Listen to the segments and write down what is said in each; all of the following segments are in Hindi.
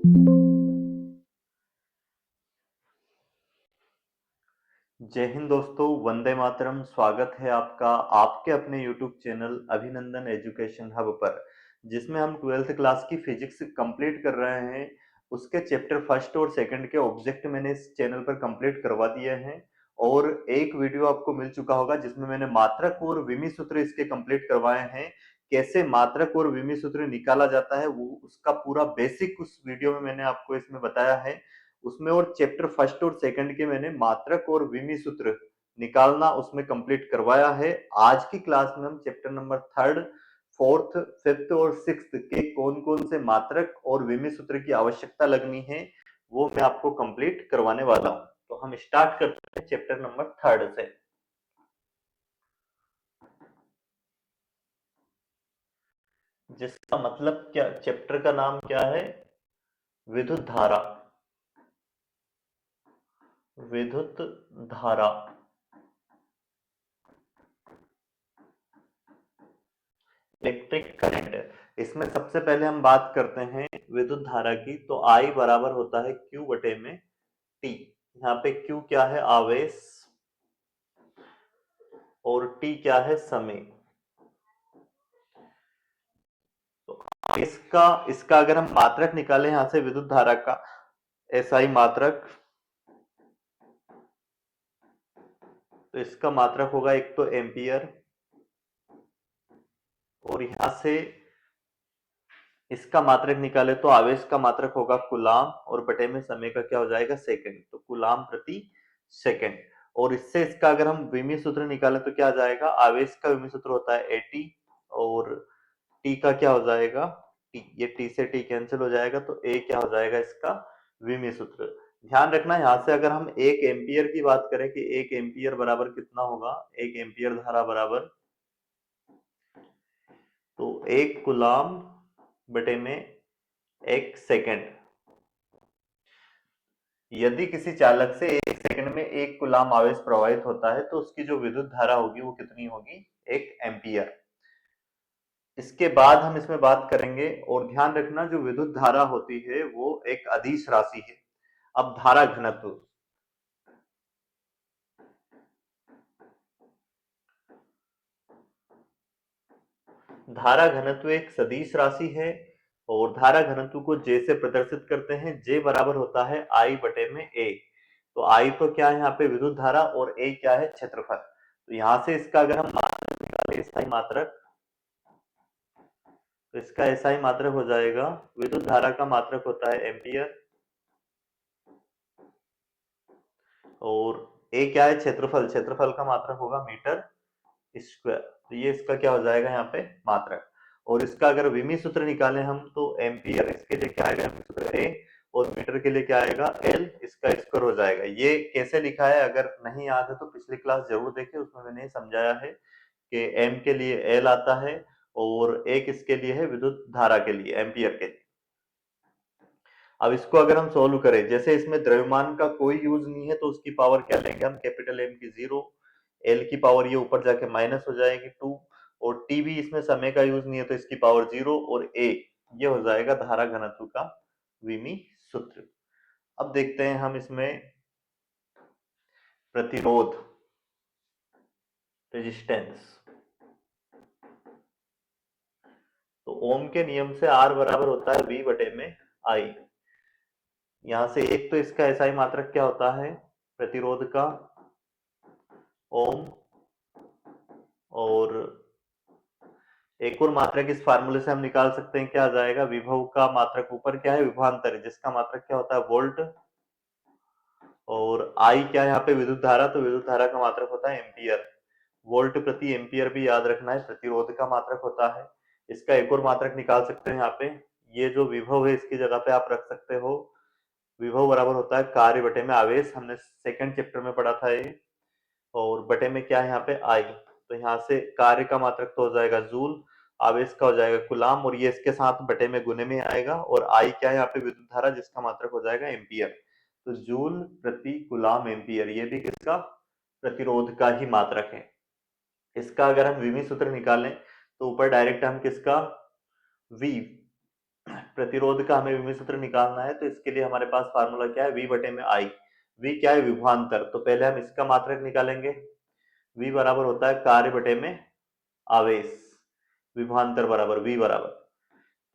जय हिंद दोस्तों, वंदे मातरम। स्वागत है आपका आपके अपने YouTube चैनल अभिनंदन एजुकेशन हब पर, जिसमें हम 12th क्लास की फिजिक्स कंप्लीट कर रहे हैं। उसके चैप्टर फर्स्ट और सेकंड के ऑब्जेक्ट मैंने इस चैनल पर कंप्लीट करवा दिए हैं और एक वीडियो आपको मिल चुका होगा जिसमें मैंने मात्रक और विमी सूत्र इसके कंप्लीट करवाए हैं। कैसे मात्रक और विमी सूत्र निकाला जाता है वो उसका पूरा बेसिक उस वीडियो में मैंने आपको इसमें बताया है। उसमें और चैप्टर फर्स्ट और सेकंड के मैंने मात्रक और विमी सूत्र निकालना उसमें कंप्लीट करवाया है। आज की क्लास में हम chapter number third, fourth, fifth और सिक्स्थ के कौन कौन से मात्रक और विमी सूत्र की आवश्यकता लगनी है वो मैं आपको कंप्लीट करवाने वाला हूं। तो हम स्टार्ट करते हैं चैप्टर नंबर थर्ड से, जिसका मतलब क्या, चैप्टर का नाम क्या है? विद्युत धारा। विद्युत धारा, इलेक्ट्रिक करंट। इसमें सबसे पहले हम बात करते हैं विद्युत धारा की, तो आई बराबर होता है क्यू बटे में टी। यहाँ पे क्यू क्या है? आवेश, और टी क्या है? समय। तो इसका अगर हम मात्रक निकालें यहां से विद्युत धारा का, एसआई मात्रक, तो इसका मात्रक होगा एक तो एम्पियर, और यहां से इसका मात्रक निकाले तो आवेश का मात्रक होगा कुलाम, और बटे में समय का क्या हो जाएगा? सेकंड, तो कुलाम प्रति सेकंड। और इससे इसका अगर हम विमी सूत्र निकालें तो क्या आ जाएगा? आवेश का विमी सूत्र होता है एटी, और टी का क्या हो जाएगा? टी। ये टी से टी कैंसिल हो जाएगा, तो ए क्या हो जाएगा इसका? विमी सूत्र। ध्यान रखना यहां से अगर हम एक एम्पियर की बात करें कि एक एम्पियर बराबर कितना होगा, एक एम्पियर धारा बराबर, तो एक कुलाम बटे में एक सेकंड। यदि किसी चालक से एक सेकंड में एक कुलाम आवेश प्रवाहित होता है तो उसकी जो विद्युत धारा होगी वो कितनी होगी? एक एम्पियर। इसके बाद हम इसमें बात करेंगे, और ध्यान रखना जो विद्युत धारा होती है वो एक अदिश राशि है। अब धारा घनत्व, धारा घनत्व एक सदिश राशि है, और धारा घनत्व को जे से प्रदर्शित करते हैं। जे बराबर होता है आई बटे में ए। तो आई तो क्या है यहाँ पे? विद्युत धारा, और ए क्या है? क्षेत्रफल। तो यहां से इसका अगर हम मात्रक निकाले, स्थायी मात्रक, तो इसका ऐसा ही मात्रक हो जाएगा, विद्युत धारा का मात्रक होता है एम्पियर, और ए क्या है? क्षेत्रफल। क्षेत्रफल का मात्रक होगा मीटर स्क्वायर। तो ये इसका क्या हो जाएगा यहाँ पे? मात्रक। और इसका अगर विमी सूत्र निकालें हम तो एम्पियर, इसके लिए क्या आएगा? विमी सूत्र ए, और मीटर के लिए क्या आएगा? एल। इसका स्क्वायर हो जाएगा। ये कैसे लिखा है अगर नहीं याद है तो पिछली क्लास जरूर देखें, उसमें मैंने समझाया है कि एम के लिए एल आता है, और एक इसके लिए है विद्युत धारा के लिए, एम्पियर के लिए। अब इसको अगर हम सोल्व करें, जैसे इसमें द्रव्यमान का कोई यूज नहीं है तो उसकी पावर क्या लेंगे हम? कैपिटल एम की जीरो, एल की पावर ये ऊपर जाके माइनस हो जाएगी टू, और टी भी इसमें समय का यूज नहीं है तो इसकी पावर जीरो, और ए ये हो जाएगा धारा घनत्व का विमी सूत्र। अब देखते हैं हम इसमें प्रतिरोध, रेजिस्टेंस। तो ओम के नियम से आर बराबर होता है वी बटे में आई। यहां से एक तो इसका एसआई मात्रक क्या होता है प्रतिरोध का? ओम। और एक और मात्रक इस फार्मूले से हम निकाल सकते हैं, क्या आ जाएगा? विभव का मात्रक ऊपर क्या है? विभवांतर, जिसका मात्रक क्या होता है? वोल्ट। और आई क्या है यहाँ पे? विद्युत धारा, तो विद्युत धारा का मात्रक होता है एम्पियर। वोल्ट प्रति एम्पियर भी याद रखना है, प्रतिरोध का मात्रक होता है। इसका एक और मात्रक निकाल सकते हैं यहाँ पे, ये जो विभव है इसकी जगह पे आप रख सकते हो, विभव बराबर होता है कार्य बटे में आवेश। हमने सेकंड चैप्टर में पढ़ा था ये। और बटे में क्या है यहाँ पे? आई। तो यहाँ से कार्य का मात्रक तो हो जाएगा जूल, आवेश का हो जाएगा कुलाम, और ये इसके साथ बटे में गुने में आएगा, और आई क्या है यहाँ पे? विद्युत धारा, जिसका मात्रक हो जाएगा एम्पियर। तो जूल प्रति कुलाम एम्पियर, ये भी किसका? प्रतिरोध का ही मात्रक है। इसका अगर हम विमी सूत्र निकालें तो ऊपर डायरेक्ट हम किसका? वी प्रतिरोध का हमें विभव सूत्र निकालना है, तो इसके लिए हमारे पास फार्मूला क्या है, V बटे में I। V क्या है, विभवांतर। तो पहले हम इसका मात्रक निकालेंगे। V बराबर होता है कार्य बटे में आवेश, विभवांतर बराबर V बराबर।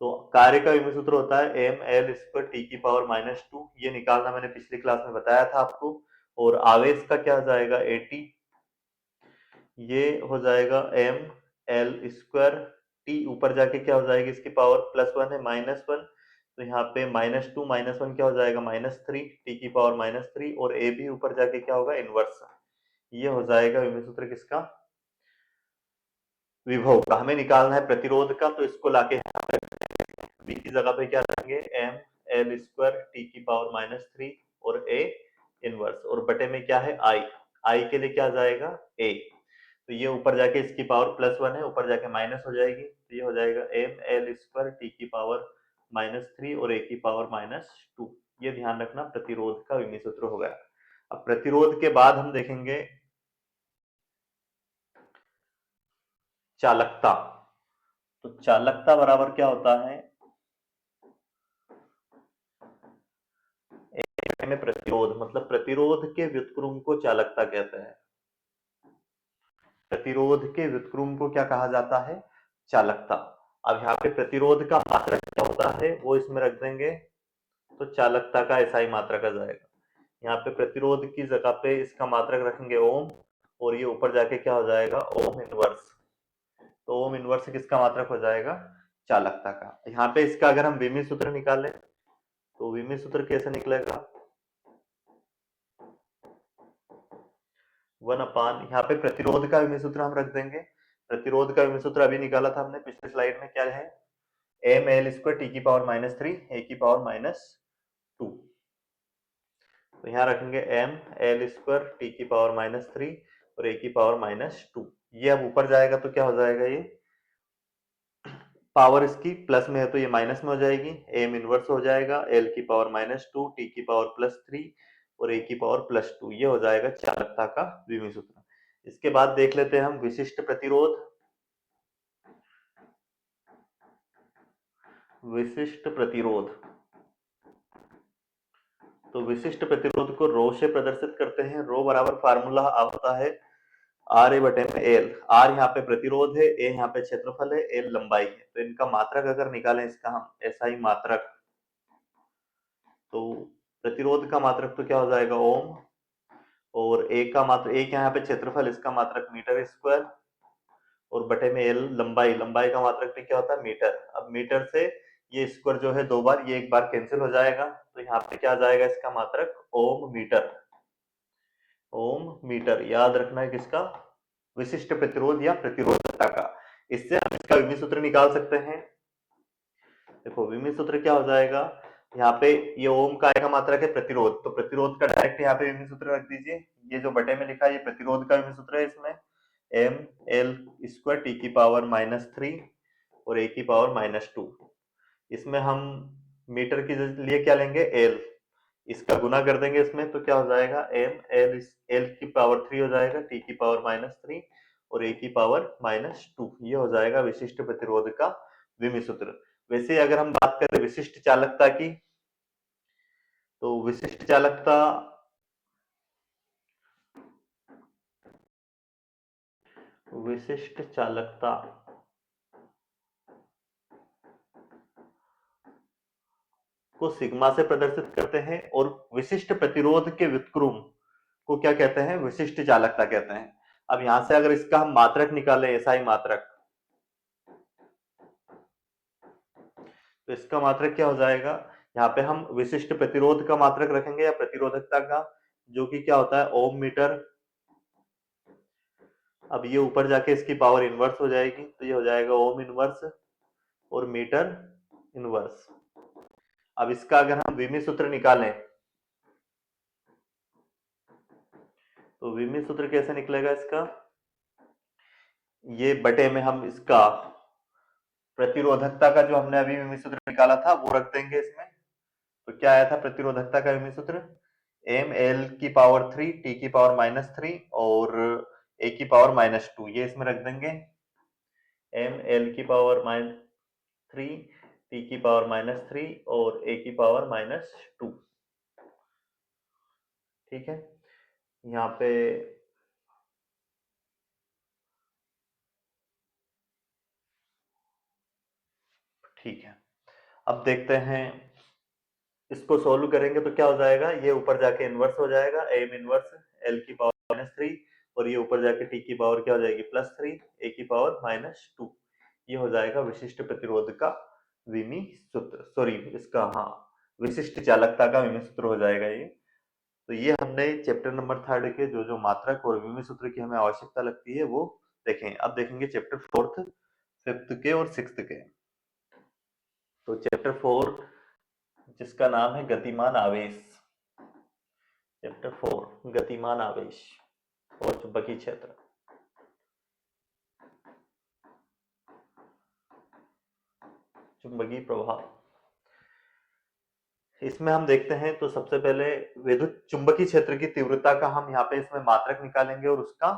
तो कार्य का विभव सूत्र होता है ml² t की पावर -2, ये निकालना मैंने पिछली क्लास में बताया था आपको। और आवेश का क्या हो जाएगा, AT, ये हो जाएगा ml², t ऊपर जाके क्या हो जाएगी, इसकी पावर +1 है, -1, तो यहाँ पे -2 -1 क्या हो जाएगा, -3, t की पावर -3, और a भी ऊपर जाके क्या होगा, इनवर्स। ये हो जाएगा विभव सूत्र किसका, विभव का। हमें निकालना है प्रतिरोध का, तो इसको लाके v की जगह पे क्या रखेंगे, ml² t की पावर -3 और a इनवर्स, और बटे में क्या है, I के लिए क्या जाएगा, a। तो ये ऊपर जाके इसकी पावर +1 है, ऊपर जाके माइनस हो जाएगी, तो ये हो जाएगा ml² t की पावर -3 और a की पावर -2। ये ध्यान रखना, प्रतिरोध का विभव सूत्र हो गया। अब प्रतिरोध के बाद हम देखेंगे चालकता। तो चालकता बराबर क्या होता है, में प्रतिरोध, मतलब प्रतिरोध के व्युत्क्रम को चालकता कहते हैं। प्रतिरोध के व्युत्क्रम को क्या कहा जाता है, चालकता। अब यहाँ पे प्रतिरोध का मात्रक क्या होता है, वो इसमें रख देंगे, तो चालकता का ऐसा ही मात्रक आ जाएगा। यहाँ पे प्रतिरोध की जगह पे इसका मात्रक रखेंगे ओम, और ये ऊपर जाके क्या हो जाएगा, ओम इनवर्स। तो ओम इनवर्स किसका मात्रक हो जाएगा, चालकता का। यहाँ पे इसका अगर हम विमीय सूत्र निकालें, तो विमीय सूत्र कैसे निकलेगा, 1/, यहाँ पे प्रतिरोध का विमीय सूत्र हम रख देंगे। प्रतिरोध का विमीय सूत्र अभी निकाला था हमने पिछले स्लाइड में, क्या है, ml² t की पावर -3 a की पावर -2। तो यहाँ रखेंगे ml² t की पावर -3 और a की पावर -2। ये अब ऊपर जाएगा तो क्या हो जाएगा, ये पावर इसकी प्लस में है तो ये माइनस में हो जाएगी, m इनवर्स हो जाएगा, l की पावर -2 t की पावर +3 और a की पावर +2। ये हो जाएगा चालकता का विमीय सूत्र। इसके बाद देख लेते हैं हम विशिष्ट प्रतिरोध। विशिष्ट प्रतिरोध, तो विशिष्ट प्रतिरोध को रो से प्रदर्शित करते हैं। रो बराबर फार्मूला होता है आर ए बटे में एल। आर यहाँ पे प्रतिरोध है, ए यहाँ पे क्षेत्रफल है, एल लंबाई है। तो इनका मात्रक अगर निकालें, इसका हम ऐसा ही मात्रक, तो प्रतिरोध का मात्रक तो क्या हो जाएगा, ओम, और ए का मात्रक, एक यहाँ पे क्षेत्रफल, इसका मात्रक मीटर², और बटे में एल लंबाई, लंबाई का मात्रक भी क्या होता है, मीटर। अब मीटर से ये स्क्वायर जो है 2 बार, ये 1 बार कैंसिल हो जाएगा, तो यहाँ पे क्या आ जाएगा, इसका मात्रक ओम मीटर। ओम मीटर याद रखना है किसका, विशिष्ट प्रतिरोध या प्रतिरोधकता का। इससे हम इसका विमीय सूत्र निकाल सकते हैं। देखो विमीय सूत्र क्या हो जाएगा, यहाँ पे ये ओम का आएगा मात्रक है प्रतिरोध, तो प्रतिरोध का डायरेक्ट यहाँ पे विमीय सूत्र रख दीजिए। ये जो बटे में लिखा है ये प्रतिरोध का विमीय सूत्र है, इसमें ml² t की पावर -3 और a की पावर -2। इसमें हम मीटर के लिए क्या लेंगे, एल, इसका गुना कर देंगे इसमें, तो क्या हो जाएगा, एल की पावर 3 हो जाएगा, टी की पावर -3 और ए की पावर -2। ये हो जाएगा विशिष्ट प्रतिरोध का विमीय सूत्र। वैसे अगर हम बात करें विशिष्ट चालकता की, तो विशिष्ट चालकता, विशिष्ट चालकता को सिग्मा से प्रदर्शित करते हैं, और विशिष्ट प्रतिरोध के व्युत्क्रम को क्या कहते हैं, विशिष्ट चालकता कहते हैं। अब यहां से अगर इसका हम मात्रक निकालें, ऐसा ही मात्रक, तो इसका मात्रक क्या हो जाएगा, यहाँ पे हम विशिष्ट प्रतिरोध का मात्रक रखेंगे या प्रतिरोधकता का, जो कि क्या होता है, ओम मीटर। अब ये ऊपर जाके इसकी पावर इनवर्स हो जाएगी, तो ये हो जाएगा ओम इनवर्स और मीटर इनवर्स। अब इसका अगर हम विमीय सूत्र निकालें, तो विमीय सूत्र कैसे निकलेगा इसका, ये बटे में हम इसका प्रतिरोधकता का जो हमने अभी विमीय सूत्र निकाला था वो रख देंगे इसमें। तो क्या आया था प्रतिरोधकता का विमीय सूत्र, ml की पावर 3 t की पावर -3 और a की पावर -2। ये इसमें रख देंगे, ml की पावर -3 टी की पावर -3 और ए की पावर -2। ठीक है, यहाँ पे ठीक है। अब देखते हैं, इसको सोल्व करेंगे तो क्या हो जाएगा, ये ऊपर जाके इनवर्स हो जाएगा, एम इनवर्स एल की पावर -3 और ये ऊपर जाके टी की पावर क्या हो जाएगी +3 ए की पावर -2। ये हो जाएगा विशिष्ट प्रतिरोध का विमी सूत्र, सॉरी इसका, हाँ, विशिष्ट चालकता का विमी सूत्र हो जाएगा ये। तो ये हमने चैप्टर नंबर 3 के जो जो मात्रक और विमी सूत्र की हमें आवश्यकता लगती है वो देखें। अब देखेंगे चैप्टर 4th, 5th के और 6th के। तो चैप्टर 4 जिसका नाम है गतिमान आवेश, चैप्टर 4 गतिमान आवेश और चुंबकीय क्षेत्र। चुंबकीय प्रभाव, इसमें हम देखते हैं तो सबसे पहले विद्युत चुंबकीय क्षेत्र की तीव्रता का हम यहाँ पे इसमें मात्रक निकालेंगे और उसका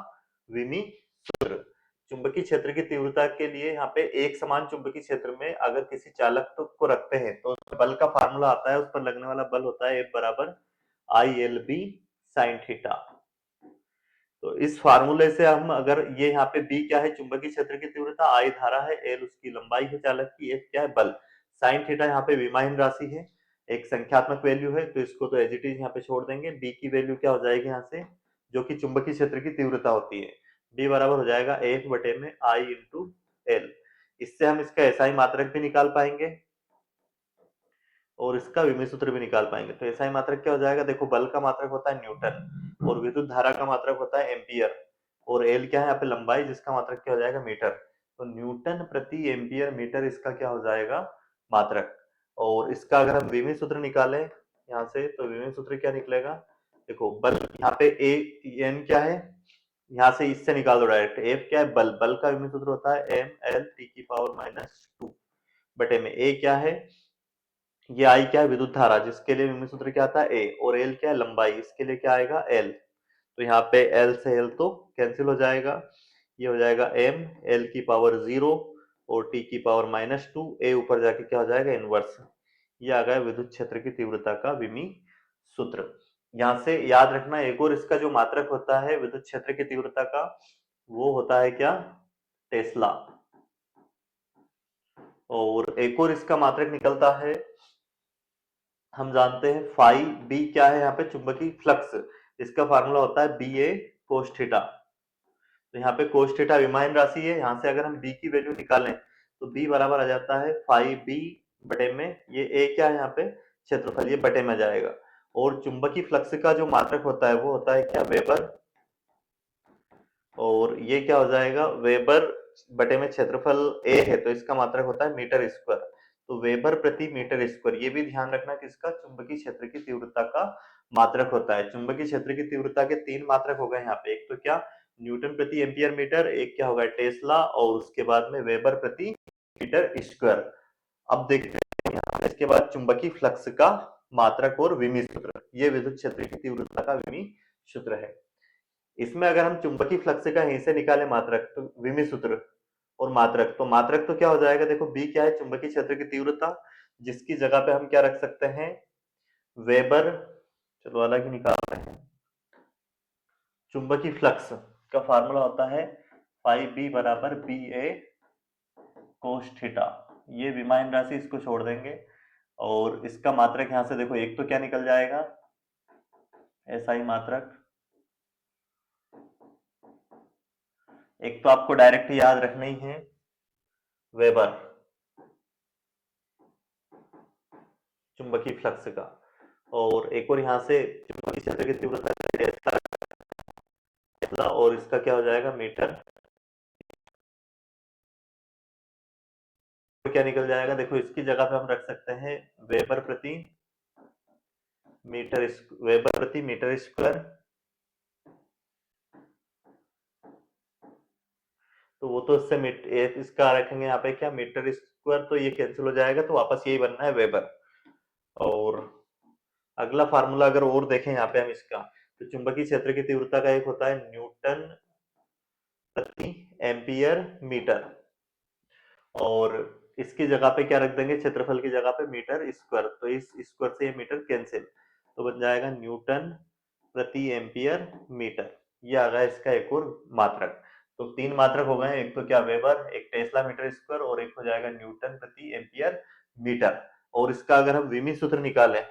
विमी सूत्र। चुंबकीय क्षेत्र की तीव्रता के लिए यहाँ पे एक समान चुंबकीय क्षेत्र में अगर किसी चालक को रखते हैं तो बल का फार्मूला आता है, उस पर लगने वाला बल होता है F बराबर ILB sin थीटा। तो इस फार्मूले से हम अगर ये यहाँ पे B क्या है चुंबकीय क्षेत्र की तीव्रता, I धारा है, L उसकी लंबाई है चालक की, F क्या है बल, sin थीटा यहाँ पे विमाहीन राशि है, एक संख्यात्मक वैल्यू है तो इसको तो एज इट इज यहाँ पे छोड़ देंगे। B की वैल्यू क्या हो जाएगी यहाँ से, जो कि चुंबकीय क्षेत्र की तीव्रता होती है, B बराबर हो जाएगा F बटे में I इंटू L। इससे हम इसका SI मात्रक भी निकाल पाएंगे और इसका विमी सूत्र भी निकाल पाएंगे। तो SI मात्रक क्या हो जाएगा, देखो बल का मात्रक होता है न्यूटन और विद्युत धारा का मात्रक होता है एम्पियर और एल क्या है यहाँ पे लंबाई, जिसका मात्रक क्या हो जाएगा मीटर। तो न्यूटन प्रति एम्पियर मीटर इसका क्या हो जाएगा मात्रक। और इसका अगर हम विमी सूत्र निकालें यहाँ से तो विमी सूत्र क्या निकलेगा, देखो बल यहाँ पे ए एन क्या है, यहाँ से इससे निकाल दो डायरेक्ट, एफ क्या है बल, बल का विमी सूत्र होता है M L T⁻² बटे में ए क्या है, ये आई क्या है विद्युत धारा, जिसके लिए विमी सूत्र क्या आता है ए, और एल क्या है लंबाई, इसके लिए क्या आएगा एल। तो यहाँ पे एल से एल तो कैंसिल हो जाएगा, ये हो जाएगा एम एल की पावर 0 और टी की पावर -2, ए ऊपर जाके क्या हो जाएगा इनवर्स। ये आ गया विद्युत क्षेत्र की तीव्रता का विमी सूत्र। यहाँ से याद रखना एक और इसका जो मात्रक होता है विद्युत क्षेत्र की तीव्रता का, वो होता है क्या टेस्ला। और एक और इसका मात्रक निकलता है, हम जानते हैं फाई बी क्या है यहाँ पे चुंबकीय फ्लक्स, इसका फार्मूला होता है BA cos थीटा। तो यहाँ पे cos थीटा विमाहीन राशि है, यहाँ से अगर हम B की वैल्यू निकालें तो B बराबर आ जाता है फाई बी बटे में, ये A क्या है यहाँ पे क्षेत्रफल, ये बटे में जाएगा। और चुंबकीय फ्लक्स का जो मात्रक होता है वो होता है क्या वेबर, और ये क्या हो जाएगा वेबर बटे में क्षेत्रफल A है तो इसका मात्रक होता है मीटर स्क्वायर। तो वेबर प्रति मीटर स्क्वायर, ये भी ध्यान रखना कि इसका चुंबकीय क्षेत्र की तीव्रता का मात्रक होता है। चुंबकीय क्षेत्र की तीव्रता के 3 मात्रक हो गए यहाँ पे, एक तो क्या न्यूटन प्रति एम्पियर मीटर, एक क्या होगा टेस्ला और उसके बाद में वेबर प्रति मीटर स्क्वायर। अब देखते हैं यहाँ इसके बाद चुंबकीय फ्लक्स का मात्रक और विमी सूत्र, ये विद्युत क्षेत्र की तीव्रता का विमी सूत्र है। इसमें अगर हम चुंबकीय फ्लक्स का यहीं से निकाले मात्रक तो विमी सूत्र और मात्रक, तो मात्रक तो क्या हो जाएगा, देखो बी क्या है चुंबकीय क्षेत्र की तीव्रता, जिसकी जगह पे हम क्या रख सकते हैं वेबर, चलो अलग ही निकालते हैं। चुंबकीय फ्लक्स का फार्मूला होता है फाई बी बराबर BA cos थीटा, ये विमाहीन राशि इसको छोड़ देंगे और इसका मात्रक यहां से देखो एक तो क्या निकल जाएगा SI मात्रक, एक तो आपको डायरेक्ट याद रखना ही है वेबर चुंबकीय फ्लक्स का, और एक और यहां से चुंबकीय क्षेत्र की तीव्रता और इसका क्या हो जाएगा मीटर, तो क्या निकल जाएगा, देखो इसकी जगह पे हम रख सकते हैं वेबर प्रति मीटर, वेबर प्रति मीटर स्क्वायर। तो वो तो इससे इसका रखेंगे यहाँ पे क्या मीटर स्क्वायर, तो ये कैंसिल हो जाएगा, तो वापस यही बनना है वेबर। और अगला फार्मूला अगर और देखें यहाँ पे हम इसका, तो चुंबकीय क्षेत्र की तीव्रता का एक होता है न्यूटन प्रति एम्पियर मीटर, और इसकी जगह पे क्या रख देंगे, क्षेत्रफल की जगह पे मीटर स्क्वायर, तो इस स्क्वायर से ये मीटर कैंसिल, तो बन जाएगा न्यूटन प्रति एम्पियर मीटर। ये आ गया इसका एक और मात्रक। तो 3 मात्रक हो गए, एक तो क्या वेबर, एक टेस्ला मीटर स्क्वायर और एक हो जाएगा न्यूटन प्रति एम्पियर मीटर। और इसका अगर हम विमी सूत्र निकालें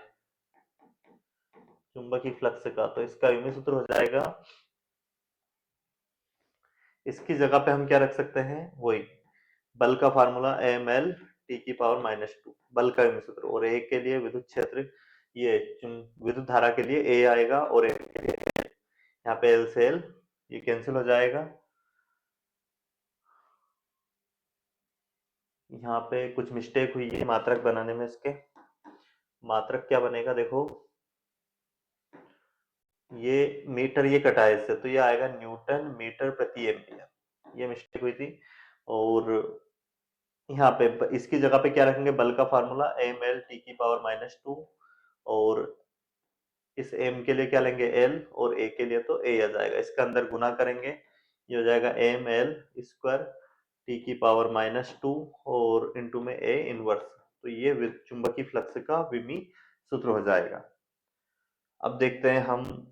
चुंबकीय फ्लक्स का, तो इसका विमी सूत्र हो जाएगा, इसकी जगह पे हम क्या रख सकते हैं, वही बल का फार्मूला एम एल टी की पावर -2, बल का विमी सूत्र। और ए के लिए विद्युत क्षेत्र, ये विद्युत धारा के लिए ए आएगा और एम के लिए एल। यहाँ पे एल से एल ये कैंसिल हो जाएगा। यहाँ पे कुछ मिस्टेक हुई है मात्रक बनाने में, इसके मात्रक क्या बनेगा देखो, ये मीटर ये कटा है इससे, तो ये आएगा न्यूटन मीटर प्रति एम्पियर, ये मिस्टेक हुई थी। और यहाँ पे इसकी जगह पे क्या रखेंगे, बल का फार्मूला एम एल टी की पावर -2, और इस m के लिए क्या लेंगे l, और a के लिए तो a आ जाएगा, इसका अंदर गुना करेंगे, ये हो जाएगा एम एल स्क्वायर टी की पावर -2 और इंटू में a इनवर्स। तो ये चुंबकीय फ्लक्स का विमी सूत्र हो जाएगा। अब देखते हैं हम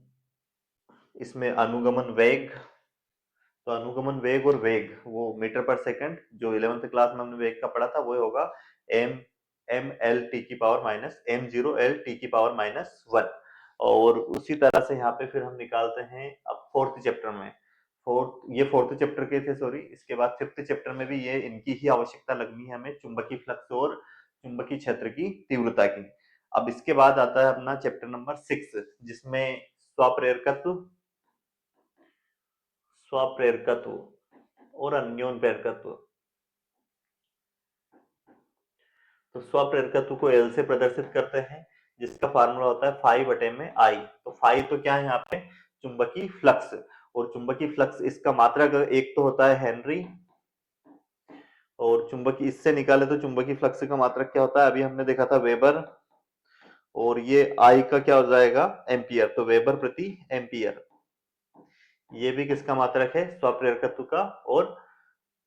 इसमें अनुगमन वेग, तो अनुगमन वेग और वेग वो मीटर पर सेकंड, जो 11th क्लास में हमने वेग का पढ़ा था वो होगा एम एम एल टी की पावर -m0l टी की पावर -1। और उसी तरह से यहाँ पे फिर हम निकालते हैं अब फोर्थ चैप्टर में, फोर्थ चैप्टर के थे सॉरी, इसके बाद फिफ्थ चैप्टर में भी ये इनकी ही आवश्यकता लगनी है हमें, चुंबकीय फ्लक्स और चुंबकीय क्षेत्र की तीव्रता की। अब इसके बाद आता है अपना चैप्टर नंबर 6, जिसमें स्वप्रेरकत्व और अन्योन प्रेरकत्व। तो स्वप्रेरकत्व को एल से प्रदर्शित करते हैं, जिसका फार्मूला होता है फाई बटे में आई। तो फाई तो क्या है यहाँ पे, चुंबकीय फ्लक्स, और चुंबकीय फ्लक्स इसका मात्रक एक तो होता है हेनरी, और चुंबकीय इससे निकाले तो चुंबकीय फ्लक्स का मात्रक क्या होता है, अभी हमने देखा था वेबर, और ये आई का क्या हो जाएगा एम्पियर, तो वेबर प्रति एम्पियर। ये भी किसका मात्रक है, स्वप्रेरकत्व का, और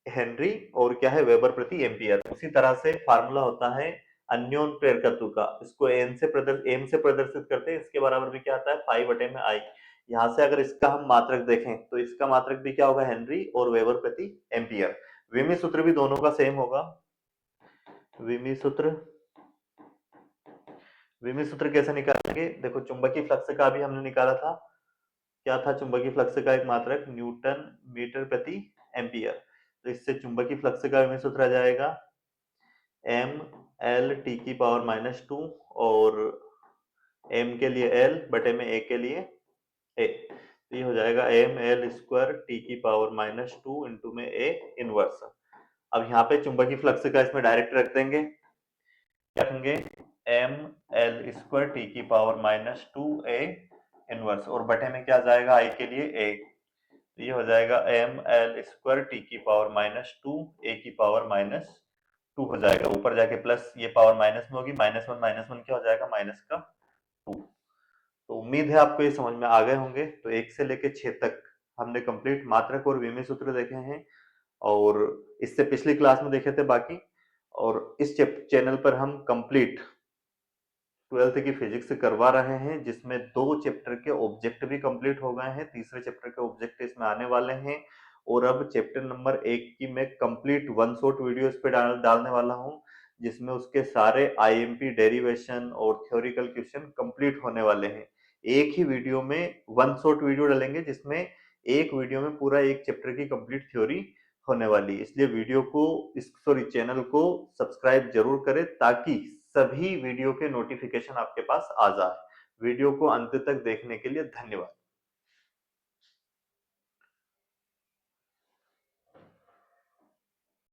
हेनरी, और क्या है वेबर प्रति एम्पियर। उसी तरह से फार्मूला होता है अन्योन प्रेरकत्व का, इसको एम से प्रदर्शित करते हैं, इसके बराबर भी क्या आता है फाई बटे में आई। यहाँ से अगर इसका हम मात्रक देखें तो इसका मात्रक भी क्या होगा हेनरी और वेबर प्रति एम्पियर। विमी सूत्र भी दोनों का सेम होगा। विमी सूत्र कैसे निकालेंगे, देखो चुंबकीय फ्लक्स का भी हमने निकाला था, क्या था चुंबकीय फ्लक्स का एक मात्रक न्यूटन मीटर प्रति एम्पियर। तो इससे चुंबकीय फ्लक्स का विमी सूत्र आ जाएगा एम एल टी की पावर -2 और m के लिए l बटे में a के लिए a। तो ये हो जाएगा एम एल स्क्वायर टी की पावर -2 इंटू में a इनवर्स। अब यहाँ पे चुंबकीय फ्लक्स का इसमें डायरेक्ट रख देंगे, क्या रखेंगे एम एल स्क्वायर टी की पावर -2a इनवर्स, और बटे में क्या जाएगा i के लिए a। तो ये हो जाएगा एम एल स्क्वायर टी की पावर -2 a की पावर -2 हो जाएगा, ऊपर जाके प्लस ये पावर माइनस में होगी, -1 क्या हो जाएगा -2। तो उम्मीद है आपको ये समझ में आ गए होंगे। तो 1 से लेकर 6 तक हमने कंप्लीट मात्रक और विमी सूत्र देखे हैं, और इससे पिछली क्लास में देखे थे बाकी। और इस चैनल पर हम कंप्लीट 12th की फिजिक्स करवा रहे हैं, जिसमें 2 चैप्टर के ऑब्जेक्ट भी कंप्लीट हो गए हैं, तीसरे चैप्टर के ऑब्जेक्ट इसमें आने वाले हैं। और अब चैप्टर नंबर 1 की मैं कंप्लीट वन शॉट वीडियो इस पे डालने वाला हूं, जिसमें उसके सारे आईएमपी डेरिवेशन और थ्योरिकल क्वेश्चन कंप्लीट होने वाले हैं। एक ही वीडियो में वन शॉट वीडियो डालेंगे, जिसमें एक वीडियो में पूरा एक चैप्टर की कंप्लीट थ्योरी होने वाली, इसलिए चैनल को सब्सक्राइब जरूर करें, ताकि सभी वीडियो के नोटिफिकेशन आपके पास आ जाए। वीडियो को अंत तक देखने के लिए धन्यवाद।